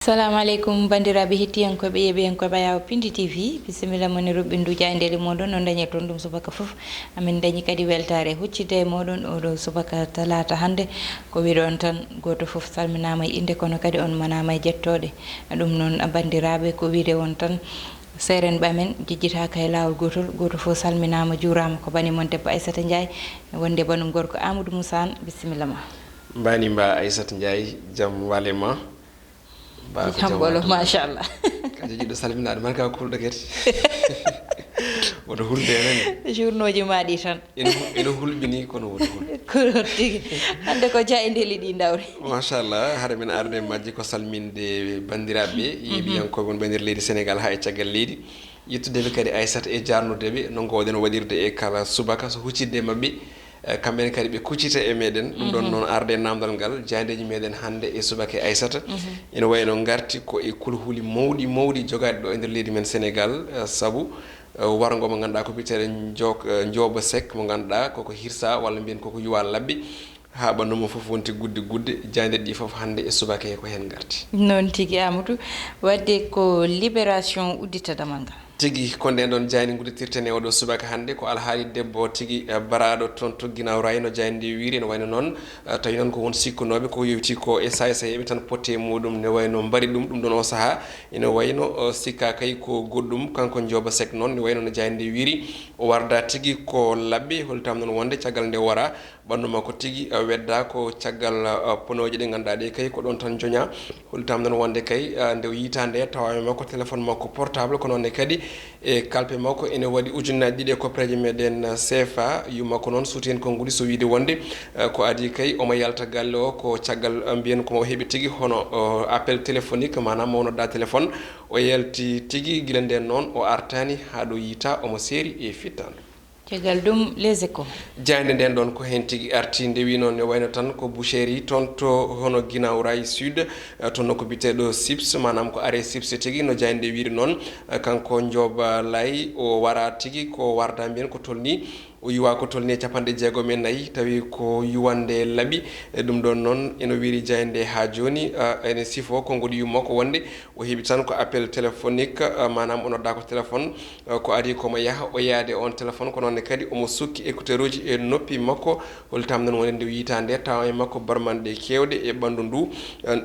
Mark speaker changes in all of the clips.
Speaker 1: Assalamu alaikum bandiraɓe hettiyankoɓe yeɓiyankoɓe Ayaw Pindi TV bisimilla moni ruɓɓinduji e ndeli moɗon on dañi toon ɗum subaka foof amin dañi kadi weltare huccide e moɗon oɗo subaka talata hande ko wiɗon tan goto foof salminama e inde kono kadi on manama e jettoɗe ɗum noon bandiraɓe ko wiide on tan seren ɓamen jejjitaka e lawol gotol goto foof salminama juurama ko banimon debbo Aissata Ndiaye wonde banum gorko Amadou Moussa bisimilla ma
Speaker 2: mbani mba Aissata Ndiaye jaam walema
Speaker 1: jambolo machallah
Speaker 2: kaji jiɗɗo salminaɗo man ka kulɗo kadi woto hulde enani
Speaker 1: journoji maɗi tan
Speaker 2: ene hulɓini kono woto hul
Speaker 1: kono tigi hande ko ja e ndeli ɗi dawri
Speaker 2: machallah haɗa min arde majji ko salminde bandiraɓeɓe yeeɓiyankoɓe won ɓe nder leydi Sénégal ha e caggal leydi yettudeɓe kadi Aissata e jarnudeɓe no gowɗen waɗirde e kala subaka so huccidde mabɓe kamɓene kadi ɓe kuccita e meɗen ɗum ɗon noon arde namdal ngal jandeji meɗen hande e subaka Aissata ene wayno garti ko e kulhuli mawɗi jogaɗe ɗo e nder leydi men Sénégal saabu wargo mo ganduɗa ko biteɗe Jooba Seck mo ganduɗa koko hirsa walla mbiyen koko yuwa labbe ha ɓandu mum foof wonti gudde jande ɗi foof hande e subaka ko hen garti
Speaker 1: noon tigui Amadou wadde ko libération uddita damal ngal
Speaker 2: tigi ko nden ɗon jayni gudditirten e oɗo subaka hande ko alhaali debbo tigi baraɗo toon to Guinaw Rayi no jayni ndi wiiri ne wayno noon tawi noon ko won sikkunoɓe ko yewti ko e saheɓe tan potte muɗum ne wayno mbari ɗum ɗon o saaha ene wayno sikka kay ko goɗɗum kanko Jooba Seck noon ne wayno no jayni ndi wiiri o warda tigi ko labbe holtam noon wonde caggal nde wara ɓandu makko tigi wedda ko caggal ponoji ɗi ganduɗa ɗe kay ko ɗon tan joña holtam noon wonde kay nde yiita nde tawami makko téléphone makko portable ko noonne kadi e kalpe makko ene waɗi ujunnaji ɗiɗi e koppareji meɗen CFA yummakko noon suuti hen konnguli so wiide wonde ko adi kay omo yalta galle o ko caggal mbiyen komo heeɓi tigui hono appel téléphonique manam mawnoɗa téléphone o yalti tigui guila nden noon o artani haɗo yiita omo seeri e fittandu
Speaker 1: caggal ɗum les échos
Speaker 2: jande nden ɗon ko hen tigui arti ndewi noon ne wayno tan ko boucherie toon to hono Guinaw Rayi Sud toon nokko biteɗo SIPS manam ko arrêt SIPS tigui no jayde nde wiiri noon kanko Jooba Laye o wara tigui ko warda mbiyen ko tolni o yuwa ko tolni 64 tawi ko yuwande laaɓi ɗum ɗon noon ene wiiri jayde ha joni ene sifo konngol yummakko wonde o heeɓi tan ko appel téléphonique manam o nodda ko téléphone ko adi komo yaaha o yaade on téléphone ko noonne kadi omo sukki écouteur uji e noppi makko holtam noon wonde nde yitande tawa e makko barmanɗe kewɗe e ɓandu ndu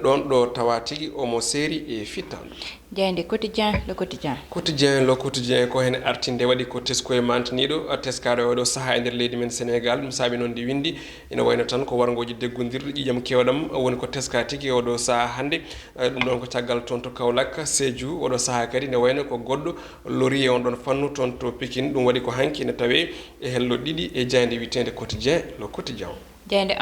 Speaker 2: ɗon ɗo tawa tigui omo seeri e fittandu
Speaker 1: jayde quotidien le
Speaker 2: quotidien ko hen arti nde waɗi ko tesko e mantaniɗo teskaɗo e oɗo saaha e nder leydi men Sénégal ɗum saabi noon ndi windi ene wayno tan ko wargoji deggodirɗo ƴiƴam kewɗam woni ko teska tigui oɗo saaha hande ɗum ɗon ko caggal toon to Kaolack Sédhiou oɗo saaha kadi ne wayno ko goɗɗo lori e on ɗon fannu toon to Pikine ɗum waɗi ko hanki ne tawe e hello ɗiɗi e jayde witende quotidien le quotidien
Speaker 1: jayde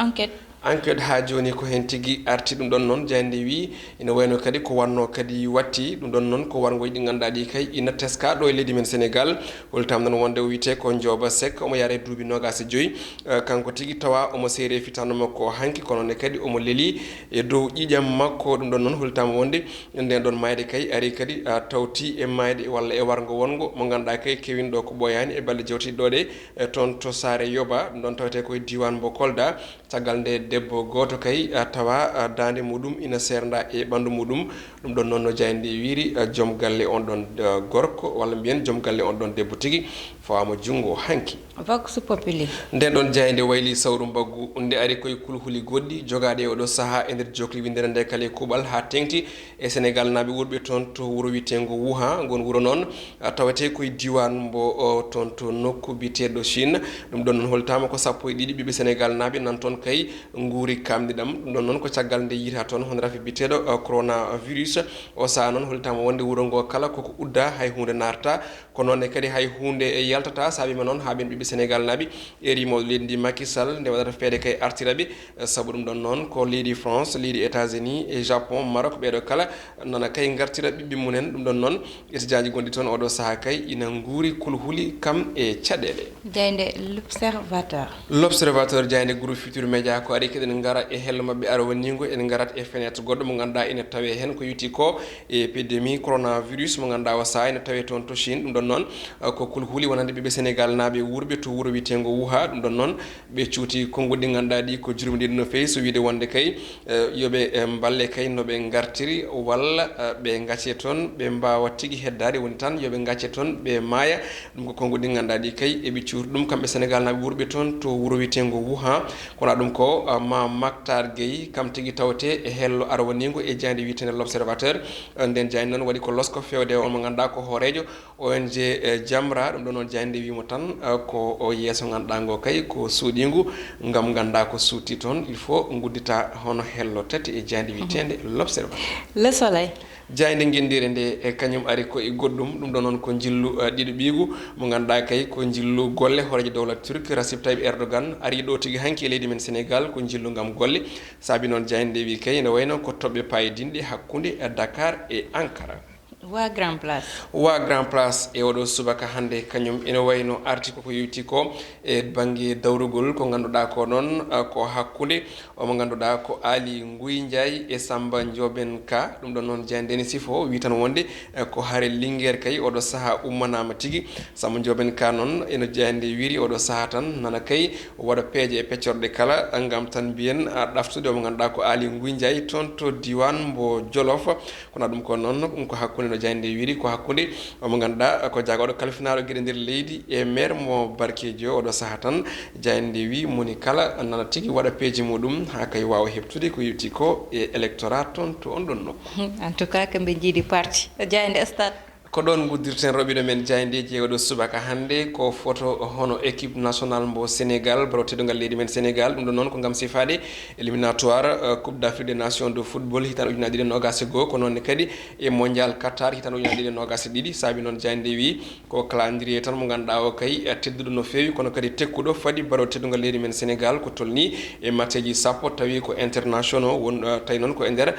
Speaker 1: enquête
Speaker 2: ha joni ko hen tigui arti ɗum ɗon noon jayde wi ene wayno kadi ko wanno kadi watti ɗum ɗon noon ko wargoji ɗi ganduɗa ɗi kay ina teska ɗo e leydi men Sénégal holtam noon wonde o wiyete ko Jooba Seck omo yaare duuɓi 25 kanko tigui tawa omo seeri fitandu makko hanki kono ne kadi omo leeli e dow ƴiƴam makko ɗum ɗon noon holtama wonde nden ɗon mayde kay ari kadi tawti e mayde walla e wargo wongo mo ganduɗa kay kewinɗo ko ɓoyani e balɗe jewtiɗo ɗe toon to Saare Yoba ɗum ɗon tawete koye diwan mbo Kolda caggal nde debbo goto kay tawa dande muɗum ina serda e ɓandu muɗum ɗum ɗon noon no jayde wiiri joom galle on ɗon gorko walla mbiyen joom galle on ɗon debbo tigui fawama junggo hanki
Speaker 1: vox populi
Speaker 2: nden ɗon jayde wayli sawru mbaggu nde ari koye kulhuli goɗɗi jogaɗe oɗo saaha e nder jokli windere nde kale kuuɓal ha tengti e Sénégal naaɓe wurɓe toon to wuuro wiyetego Wuhan gon wuuro noon tawete koye diwan mbo toon to nokku biteɗo Chine ɗum ɗon noon holtama ko 12 ɓiɓe Sénégal naaɓe nan toon kay guuri kamɗiɗam ɗum ɗon noon ko caggal nde yiita toon hono rafi biteɗo coronavirus o saaha noon holtama wonde wuuro ngo kala koko udda hay hunde narta ko noonne kadi hay hunde yaltata saabima noon ha ɓen ɓiɓe Sénégal naaɓe erimo leydi ndi Macky Sall nde waɗata feede kay artiraɓe saabu ɗum ɗon noon ko leydi France leydi États-Unis e Japon Maroc ɓeɗo kala nana kay gartira ɓiɓɓe munen ɗum ɗon noon étudiant ji gonɗi toon oɗo saaha kay ina guuri kulhuli kam e caɗele
Speaker 1: jayde
Speaker 2: l'observateur jayde groupe Futurs Médias ko ari keɗen gara e hello mabɓe ara wonnigo en garat e fenêtre goɗɗo mo ganduɗa ina tawe hen ko witi ko épidémie coronavirus mo ganduɗa o saaha ina tawe toon to Chine ɗum ɗon noon ko kulhuli wonande ɓiɓe Sénégal naaɓe wurɓe wurɓe to wuro wiitengo Wuha ɗum ɗon noon ɓe cuuti konngudi ganduɗa ɗi ko jurmodiɗi no fewi so wiide wonde kay yoɓe balle kay no ɓe gartiri walla ɓe gacce toon ɓe mbawa tigui heddade woni tan yoɓe gacce toon ɓe maaya ɗum ko konngudi ganduɗa ɗi kay eɓe cuuti ɗum kamɓe Sénégal naɓe wurɓe toon to wuro wiitengo Wuha kono ɗum ko ma Mactar Gueye kam tigui tawte e hello arwanigo e jandi wiitende l'observateur nden jandi noon waɗi ko losko fewde on mo ganduɗa ko hoorejo ONG Jamra ɗum ɗon noon jandi wimo tan ko o yeeso ganduɗa ngo kay ko suuɗigu gam ganda ko suuti toon il faut guddita hono hello tati e jandi wiitende l'observateur.
Speaker 1: Le Soleil
Speaker 2: jayde guendire nde e kañum ari ko e goɗɗum ɗum ɗo noon ko jillu ɗiɗo ɓiigu mo ganduɗa kay ko jillu golle horejo dowlat turc Recep Tayyip Erdogan ari ɗo tigui hanki e leydi men Sénégal ko jillu gam golle saabi noon jayde wi kay ne wayno ko toɓɓe payidinɗe hakkude Dakar e Ankara.
Speaker 1: wa Grand Place
Speaker 2: Grand Place e oɗo subaka hande kañum ene wayno article ko yewti ko e banggue dawrugol ko ganduɗa ko noon ko hakkude omo ganduɗa ko Ali Nguy Ndiaye e Samba Ndioben Ka ɗum ɗon noon jeyandeni sifo wi tan wonde ko haare Linguére kay oɗo saaha ummanama tigui Samba Ndioben Ka noon ene jeyande wiiri oɗo saaha tan nana kay waɗa peeje e peccorde kala gam tan mbiyen ɗaftude omo ganduɗa ko Ali Nguy Ndiaye toon to diwan mbo Jolof kono ɗum ko noon ɗum ko hakkude no jayande wiiri ko hakkude omo ganduɗa ko jagaɗo kalfinaɗo gueɗe nder leydi e maire mo Barkeji o oɗo saaha tan jayande wi moni kala nana tigui waɗa peeje muɗum ha kay wawa heptude ko yewti ko e électorat toon to on ɗon nokku.
Speaker 1: En tout cas kamɓe jiiɗi parti jayande stade
Speaker 2: ko ɗon guddirten roɓiɗo men jayndeji oɗo subaka hande ko photo hono équipe nationale mbo Sénégal baroteɗogal leydi men Sénégal ɗum ɗon noon ko gam sifade éliminatoire coupe d'Afrique des nations de football hitan ujuna ɗiɗi nogas e goho ko noonne kadi e mondial Qatar hitan ujuna ɗiɗi nogas e ɗiɗi saabi noon jayde wi ko calendrier tan mo ganduɗa o kay tedduɗo no fewi kono kadi tekkuɗo fadi baroteɗogal leydi men Sénégal ko tolni e matcheji sappo tawi ko international won tawi noon ko e nder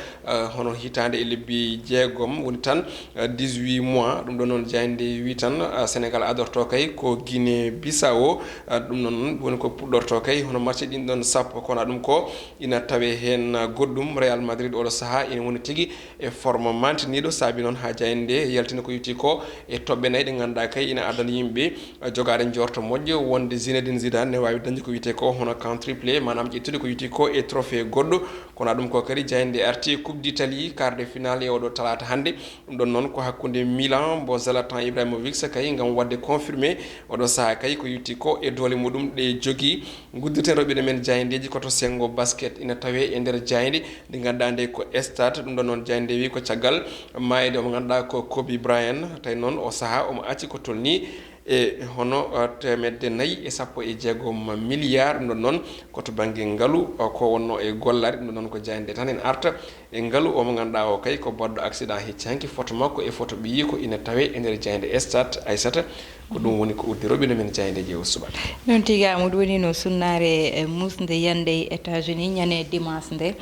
Speaker 2: hono hitande e lebbi jeegom woni tan 18 mois ɗum ɗon noon jayde wi tan Sénégal adorto kay ko Guinée Bissau ɗum noon woni ko puɗɗorto kay hono match ɗin ɗon sappo kono ɗum ko ina tawe hen goɗɗum Real Madrid oɗo saaha ina woni tigui e forme mantiniɗo saabi noon ha jayde yaltina ko yutti ko e toɓɓe nayyi ɗe ganduɗa kay ina adana yimɓe jogade jorto moƴƴo wonde Zinedine Zidane ne wawi dañde ko wiyete ko hono camp triplé manam ƴettude ko yutti ko e trophée goɗɗo kono ɗum ko kadi jayde arti coupe d'Italie quart de finale e oɗo talata hande ɗum ɗon noon ko hakkude Milan mbo Zlatan Ibrahimovic kay gam wadde confirmé oɗo saaha kay ko yutti ko e doole muɗum ɗe jogui guddirten roɓiɗe men jayndeji koto sengo basket ina tawe e nder jayde nde ganduɗa nde ko stade ɗum ɗon noon jayde wi ko caggal mayde omo ganduɗa ko Kobe Bryant tawi noon o saaha omo acci ko tolni e hono temedde 4.6 milliard ɗum ɗon noon koto banggue ngaalu ko wonno e gollare ɗum ɗon noon ko jayde tan en arta e ngaalu omo ganduɗa o kay ko badɗo accident hecci hanki photo makko e photo ɓiyi ko ina tawe e nder jayde stade Aissata ko ɗum woni ko uddi roɓino men jayde jeewo subaka
Speaker 1: non tigui Amadou woni no sunnare musde yande États-Unis ñane dimanche nde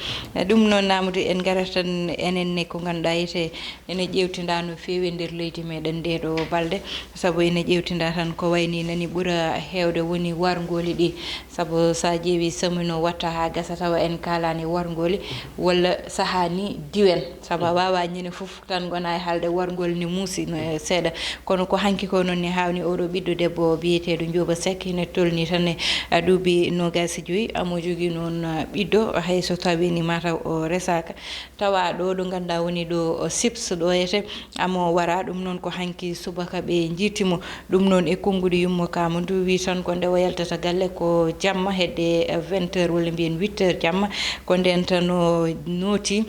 Speaker 1: ɗum noon Amadou en garat tan enenne ko ganduɗa yite ene ƴewtinda no fewi e nder leydi meɗen ndeɗo balɗe saabu ene ƴewtinda tan ko wayni nani ɓuura hewde woni wargoli ɗi saabu sa ƴeewi samino watta ha gasa tawa en kalani wargoli walla sahani diwen saabu a wawa ñande foof tan gona e haalde wargol ni muusi no seeɗa kono ko hanki ko noon ni hawni oɗo ɓiɗɗo debbo biyeteɗo Dioba Seck ne tolni tan e duuɓi 25 amo jogui noon ɓiɗɗo hayso tawi ni mataw o resaka tawa ɗo ɗo ganduɗa woni ɗo sips ɗo yete amo wara ɗum noon ko hanki subaka ɓe jiitimo ɗum noon e konngudi yummo Kamadou wi tan ko nde o yaltata galle ko jamma hedde 20h walla mbiyen 8h jamma ko nden tan o nooti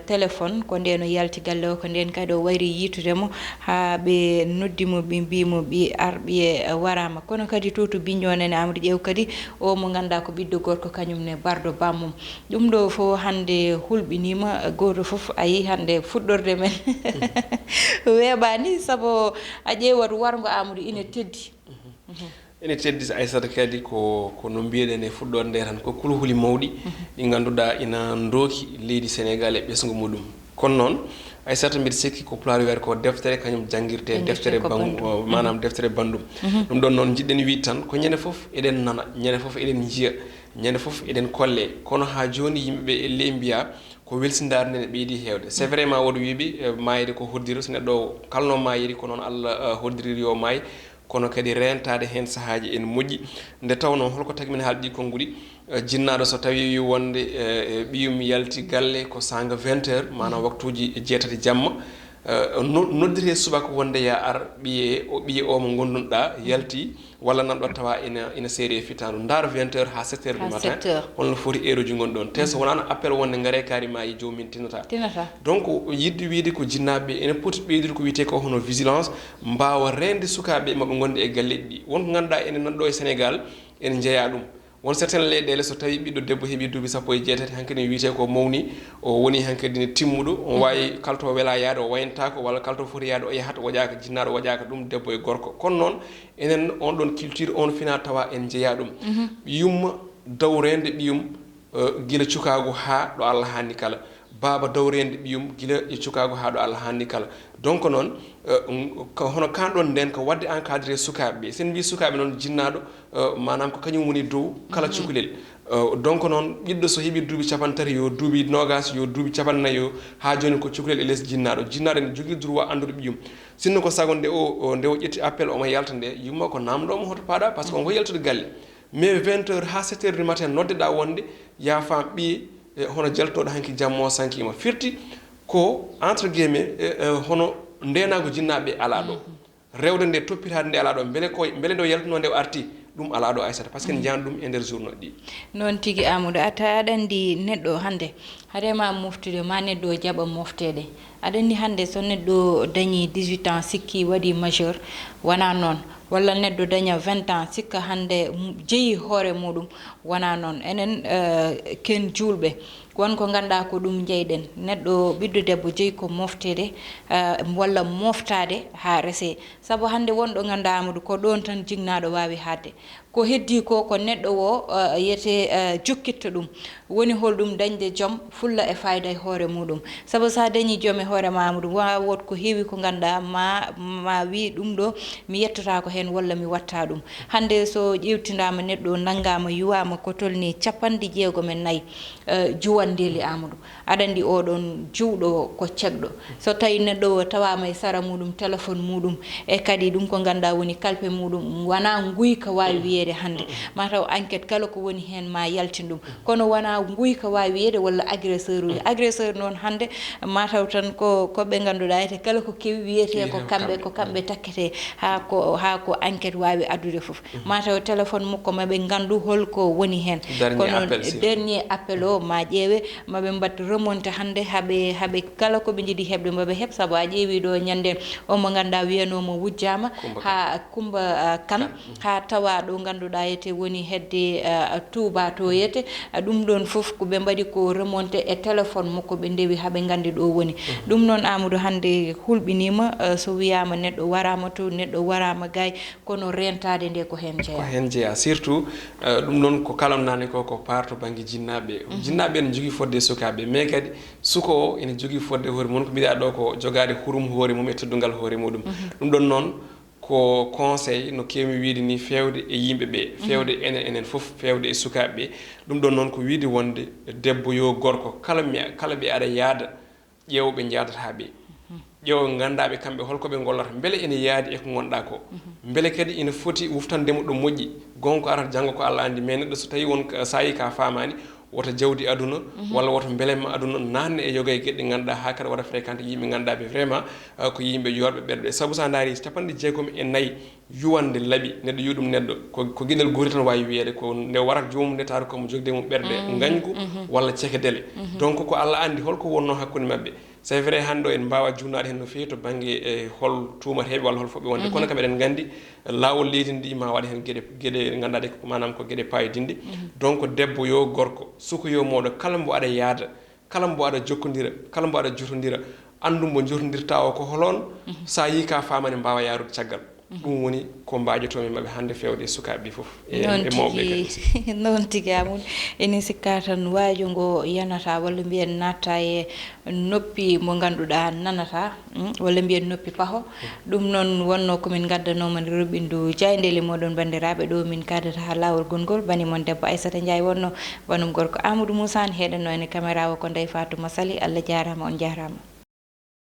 Speaker 1: téléphone ko nden o yalti galle o ko nden kadi o wari yitudemo ha ɓe noddimo ɓe mbimo ɓi arɓi warama kono kadi to biñonene Amadou ƴeew kadi o mo ganduɗa ko ɓiɗɗo gorko kañum ne bardo bammum ɗum ɗo fo hande hulɓinima goto foof ayi hande fuɗɗorde men weeɓani saabu a ƴeewat wargo Amadou ina teddi
Speaker 2: ene teddi Aissata kadi ko no mbiyeɗen e fuɗɗorde nde tan ko kulhuli mawɗi ɗi ganduɗa ina dooki leydi Sénégal e ɓesgu muɗum kono noon Aissata mbiɗa sikki ko pulaar wiyata ko deftere kañum jangguirte deftere manam deftere bandum ɗum ɗon noon jiɗɗen wiide tan ko ñande foof eɗen nana ñande foof eɗen jiiya ñande foof eɗen kolle kono ha joni yimɓeɓe elle mbiya ko welsidare nde ɓeydi hewde c'est vraiment woɗo wiiɓe mayde ko hoddiro so neɗɗo kalno mayiri ko noon Allah hoddiriri yo maayi kono kadi rentade hen sahaji en moƴƴi nde tawno holko tagi min haalɗi konngudi jinnaɗo so tawi wi wonde ɓiyum yalti galle ko sanga 20h manam waktuji jeetati jamma noddire subaka wonde ya ar ɓiye o mo gonduɗa yalti walla nan ɗon tawa ina série e fitandu ndar 20h ha 7h du matin holno foti heure uji gonɗi ɗon te so wonano appel wonde gaare karima yi jomumen tinata donc yidde wiide ko jinnaɓe ene poti ɓeydude ko wiyete ko hono vigilance mbawa rende sukaɓe maɓe gonde e galleji ɗi wonko ganduɗa ene nanɗo e Sénégal ene jeeya ɗum won certaine leyɗele so tawi ɓiɗɗo debbo heeɓi duuɓi 17 hankkadi wiyete ko mawni o woni hankkadi ne timmuɗo on wawi kalto wela yaade o wayntako walla kalto foti yaade o yahata waƴaka jinnaɗo waƴaka ɗum debbo e gorko kono noon enen on ɗon culture on fina tawa en jeeya ɗum yumma dawrende ɓiyum guila cukago ha ɗo Allah hanni kala baba dawrende ɓiyum guila e cukago ha ɗo Allah hanni kala donc noon hono kanɗon nden ko wadde encadré sukaɓeɓe sen mbi sukaɓe noon jinnaɗo manam ko kañum woni dow kala cukalel donc noon ɓiɗɗo so heeɓi duuɓi 50 yo duuɓi 20 yo duuɓi 50 ha joni ko cukalel e less jinnaɗo ne jogui droit andude ɓiyum sinno ko sago nde o ƴetti appel omo yalta nde yumma ko namdomo hoto paɗa par ce que on ko yaltude galle mais 20h ha 7h du matin noddeɗa wonde ya fam ɓiye hono jaltoɗo hanki jammo sankima firti ko entre guillemets hono ndenago jinnaɓe ala ɗo rewde nde toppitade nde ala ɗo beele nde yaltuno nde o arti ɗum ala ɗo aysata par ce que ne jani ɗum e nder journée ɗi
Speaker 1: noon tigui Amadou aɗa andi neɗɗo hande haadema moftude ma neɗɗo jaɓa moftede aɗa andi hande so neɗɗo dañi 18 ans sikki waɗi majeur wona noon walla neɗɗo daña 20 ans sikka hande jeeyi hoore muɗum wona noon enen ken julɓe wonko ganduɗa ko ɗum jeyɗen neɗɗo ɓiɗɗo debbo jeeyi ko moftede walla moftade ha rese saabu hande wonɗo ganduɗa Amadou ko ɗon tan jinnaɗo wawi hadde ko heddi ko neɗɗo o yete jokkitta ɗum woni holɗum dañde joom fulla e fayda e hoore muɗum saabu sa dañi joom e hoore ma Amadou wawa wot ko heewi ko ganduɗa ma wi ɗum ɗo mi yettata ko hen walla mi watta ɗum hande so ƴewtidama neɗɗo naggama yuwama ko tolni 64 juwandeli Amadou aɗa andi oɗon juuɗo ko cegɗo so tawi neɗɗo o tawama e sara muɗum téléphone muɗum e kadi ɗum ko ganduɗa woni kalpe muɗum wona guyka wawi wiyede hande mataw enquête kala ko woni hen ma yaltin ɗum kono wona guyka wawi wiyede walla agresseur uji agresseur noon hande mataw tan koɓe ganduɗa ete kala ko kewi wiyete ko kamɓe takkete ha ko enquête wawi addude foof mataw téléphone mukko maɓe gandu holko woni hen kono dernier appel o ma ƴeewe maɓe mbat remonté hande haɓe kala koɓe jiiɗi heɓde maɓe heeb saabu a ƴeewi ɗo ñanden omo ganduɗa wiyanomo wujjama ha Coumba Kane ha tawa ɗo ganduɗa yete woni hedde Touba to yete ɗum ɗon foof koɓe mbaɗi ko remonté e téléphone makko ɓe ndewi haɓe gandi ɗo woni ɗum noon Amadou hande hulɓinima so wiyama neɗɗo warama to neɗɗo warama gay kono rentade nde ko hen jeeya
Speaker 2: surtout ɗum noon ko kalamnani ko parto banggue jinnaɓe jinnaɓe ne jogui fodde sukaɓe mais kadi suko o ene jogui fodde hoore mum ko mbiɗa ɗo ko jogade hurum hoore mum e teddugal hoore muɗum ɗum ɗon noon ko conseil no kewmi wiide ni fewde e yimɓeɓe fewde enen foof fewde e sukaɓeɓe ɗum ɗon noon ko wiide wonde debbo yo gorko kala ɓe aɗa yaada ƴewɓe jadata ɓe ƴeewo gandaɓe kamɓe holkoɓe gollata beele ene yaadi eko gonɗa ko beele kadi ina foti wuftandemo ɗo moƴƴi gonko arata janggo ko Allah andi mais neɗɗo so tawi won sa yi ka famani woto jawdi aduna walla woto belemma aduna nanne e yoga e gueɗe ɗe ganduɗa ha kadi waɗa fréquenté yimɓe ganduɗa ɓe vraiment ko yimɓe yorɓe ɓerɗe saabu sa daari 50 yuwande laaɓi neɗɗo yiɗum neɗɗo ko guiɗel goori tan wawi wiyede ko nde warata jomum nde tawata komo jogde mum ɓerɗe gañgu walla cekedele donc ko Allah andi holko wonno hakkude mabɓe c' est vrai hande o en mbawa junnade hen no fewi to banggue e hol tumata heeɓe walla hol foɓe wonde kono kam eɗen gandi lawol leydi ndi ma waɗa hen gueɗe ganduɗa ɗe manam ko gueɗe payodinde donc debbo yo gorko suko yo mawɗo kala mbo aɗa yaada kala mbo aɗa jokkodira kala mbo aɗa jotodira andu mbo jotodirta o ko holon sa yi ka famani mbawa yarude caggal ɗum woni ko mbajotomi maɓe hande fewde e sukaɓe foof e mawɓe kadi
Speaker 1: noon tigui Amadou enen sikka tan waajo ngo yanata walla mbiyen natta e noppi mo ganduɗa nanata walla mbiyen noppi paaho ɗum noon wonno komin gaddanoma nde Roɓindu Diaydeli moɗon bandiraɓe ɗo min kadata ha lawol gongol bani moon debbo Aissata Ndiaye wonno banum gorko Amadou Moussa ne heɗanno ene caméra o ko Ndeye Fatou Massaly Allah jarama on jarama